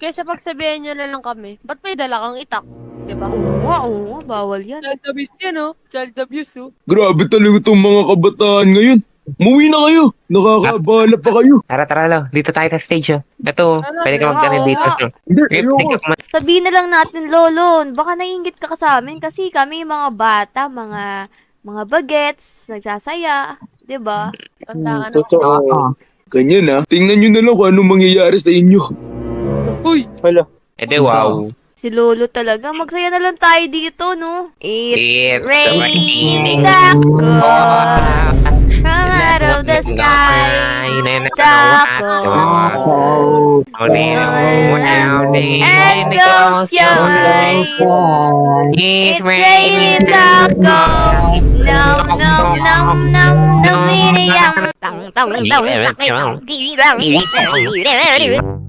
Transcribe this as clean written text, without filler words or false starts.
Kaysa pagsabihan nyo na lang kami, ba't may dala kang itak? Diba? Oo, bawal yan. Child abuse yan, oh. Child abuse, oh. Grabe talaga itong mga kabataan ngayon. Umuwi na kayo. Nakakabahala pa kayo. Tara, lo. Dito tayo sa stage, oh. Ito, Ano, pwede ka oo, mag-ganun dito, nga. so. Hindi, Pwede ayoko. ka Sabihin na lang natin, Lolo, baka naiingit ka sa amin kasi kami mga bata, mga bagets, nagsasaya, 'di ba? Tanda ka na. Totoo. Ganyan ha. Tingnan nyo na lang kung anong mangyayari sa inyo. Uy! Hala. Ede, wow. Si Lolo talaga, magsaya na lang tayo dito, no? It's Raining Dako, from out of the sky, Dako, and close your eyes. It's raining Dako, nom nom nom nom nom, tang tang tang tang tang tang tang.